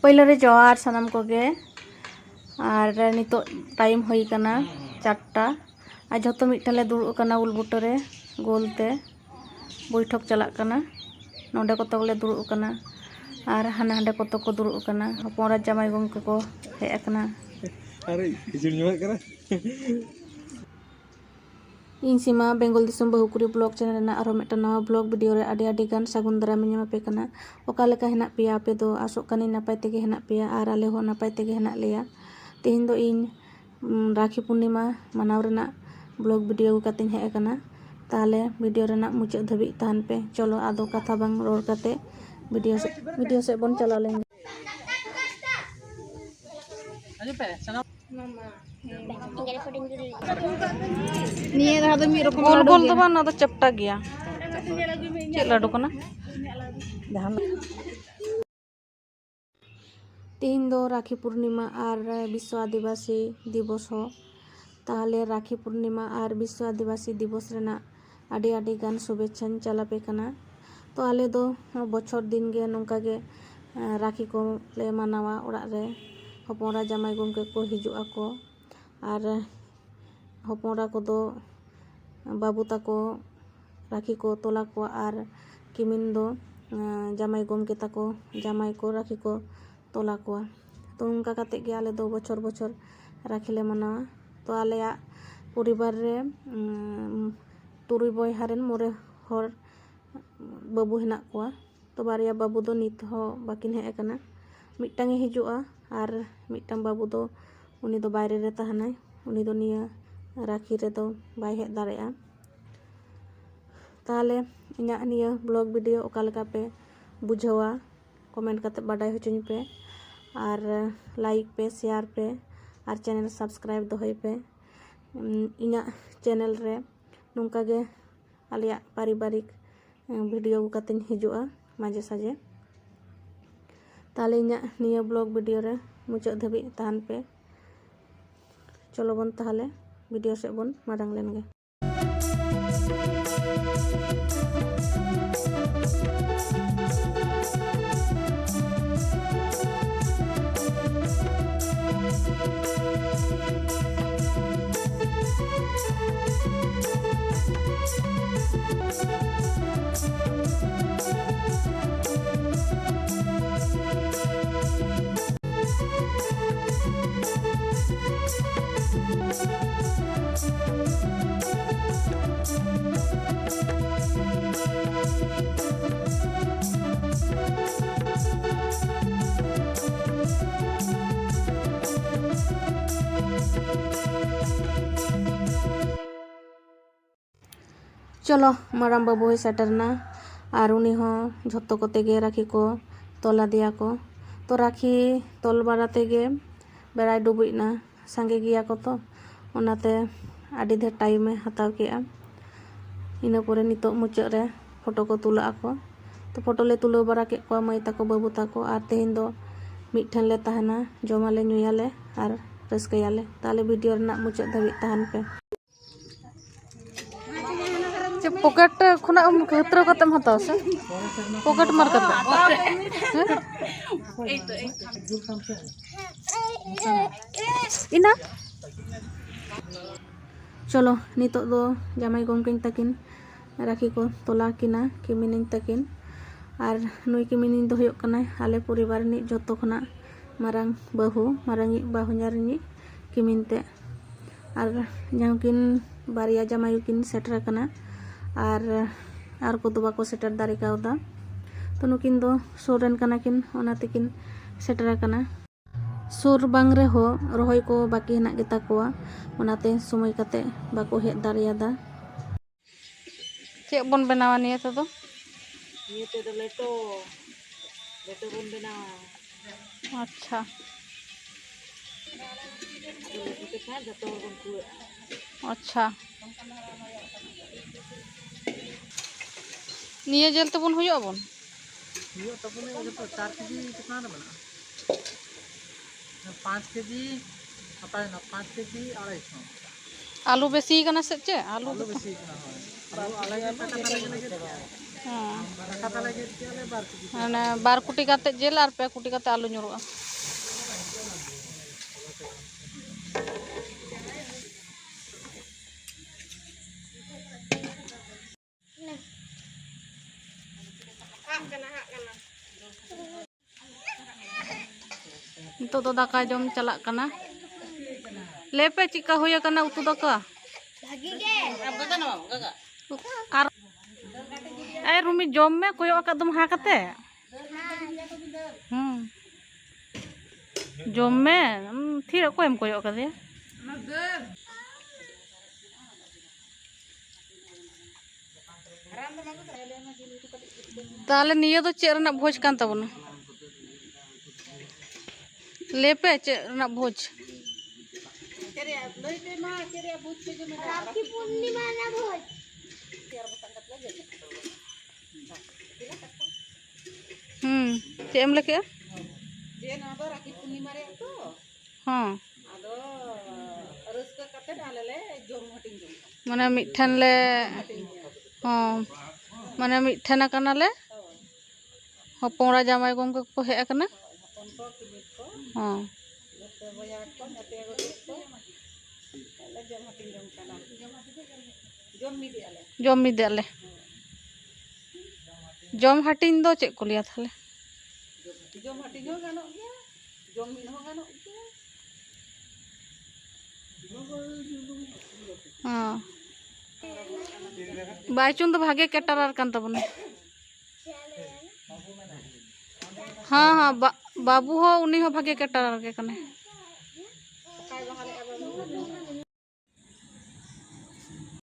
पहले रे जोहार सानाम कोगे और नितो टाइम होई कना 4टा और जो मिट्टले दुड़ुब कना उल बुटरे गोलते बैठक चलाक कना नोडे कत बोले दुड़ुब कना और हाना हांडे कत को दुड़ुब कना हपनरा जामाई गंके को हेज कना इन सीमा बेंगल दिसम बहुकुरी ब्लॉग चैनल ना आरो मिट्टा नवा ब्लॉग वीडियो रे आडी आडी गान सागुन दाराम पे कना ओका लेका हेना पेया पे दो आसोक कानी नापाय तेगे हेना पेया और आले हो नापाय तेगे हेना लेया तेहेन दो इन राखी पूर्णिमा मनाव रेना ब्लॉग वीडियो कातें हेज कना ताहले वीडियो रेना मुचाद धाबी तहन पे चलो आदो कथा बांग रोड काते वीडियो से बन चला लेंगे गोल गोल तो बाना तो चपटा गया चेक लाडू कना तेहेन दो राखी पूर्णिमा और विश्व आदिवासी दिवस हो ताहले राखी पूर्णिमा और विश्व आदिवासी दिवस रेना आडी आडी गान शुभेच्छा चलापे कना तो आले दो बछर दिन गे नोंका गे राखी को ले मानावा ओड़ा रे हपनरा जामाई गंके को हिजुग आको और हपनरा को दो बाबू ताको राखी को तोला को और किमिन दो जामाई गंके ताको जामाई को राखी को तोला को तो उनका काते गे आले दो बछर बछर राखी ले मनावा तो आले परिवार रे तुरुई बयहा रेन मोरे हर बाबू हेना कोआ तो बारिया बाबू दो नित हो बाकिन हेज कना मिट्टांगे हिजुआ और मिट्टांग बाबू दो उनी दो बायरे रे तहनाय उनी दो निया राखी रे दो बाय हेज दाड़ेया ताहले इना निया ब्लॉग वीडियो ओका लेका पे बुझावा कमेंट काते बाडाय होचोኝ पे और लाइक पे शेयर पे और चैनल सब्सक्राइब दोहय पे इना चैनल रे नोंका गे आलिया पारिवारिक वीडियो कातें हिजुआ माजे साजे ताहले इना निया ब्लॉग वीडियो रे मुचाद धाबी तहन पे चलो बन ताहले वीडियो से बन मारांग लेनगे चलो माराम बाबू है सेटरना और उनी हो झोत्तो कोते गे राखी को तोला दिया को तो राखी तोल बारा तेगे बेड़ाय डुबुइना सांगे गिया को तो ओनाते आडी ढेर टाइम हताव केआ इना पोरे नितो मुचाद रे फोटो को तुला आको तो फोटो ले तुलो बारा के को माई ताको बाबू ताको और तेहेन दो मिठन ले तहना जमाले नुयाले और रस्कयाले ताले वीडियो रेना मुचाद धाबी तहन पे पॉकेट खुना हतरा कतम हताव से पॉकेट मार कते इना चलो नितो दो जामाई गंके तकिन राखी को तोला किना किमिन तकिन और नुई किमिन दो होयो कना आले परिवार नि जतो खना मारांग बाहुኛरनि किमिन ते और जामकिन बारिया जामाई किन सेटर कना और को दो बाको सेटर दारे कावदा तो नुकिन दो सोरेन कना किन ओना तेकिन सेटर कना सुर बांग रे हो रोहय को बाकी हेना गेता कोआ ओनाते समय काते बाको हेज दारेयादा चेक बन बनावा निये तो लेटो बन बनावा अच्छा अच्छा निये जेल तो बन हुयो बन 4 केजी कितना रे बना 5 केजी हता ना 5 केजी 250 आलू बेसी कना से चे आलू बेसी कना आलू अलग ᱢᱟᱱᱮ 2 ᱠᱩᱴᱤ ᱠᱟᱛᱮ ᱡᱮᱞ ᱟᱨ 2 ᱠᱩᱴᱤ ᱠᱟᱛᱮ আলু ᱧুᱨᱩᱜᱼᱟ। नितो तो दाका जम चलाक कना लेपे चिका हुई कना उतु दाका भागी गे आर ए रुमी जम में कोयो का तुम हा कते जम में थी को एम कोयो का दे ताले निया तो चेर ना भोज कान तबना लेपे चेर भोज राखी पूर्णिमा ना भोज चेम लेके जे ना दो राखी पूर्णिमा रे तो हां आदो रस्का कते डालले जोम हटिंग जोम माने मिठन ले हां माने मिठन कना ले हपोड़ा जामाई गंगा को हे कना हां जम मिदे आले जम हटिंग दो चेक को लिया थाले जम हटिंग हो गानो गया जम मिन हो गानो गया हां बायचुन तो भागे केटारार कान तबना हाँ हाँ बाबू हो उन्हीं हो भागे केटारार के कने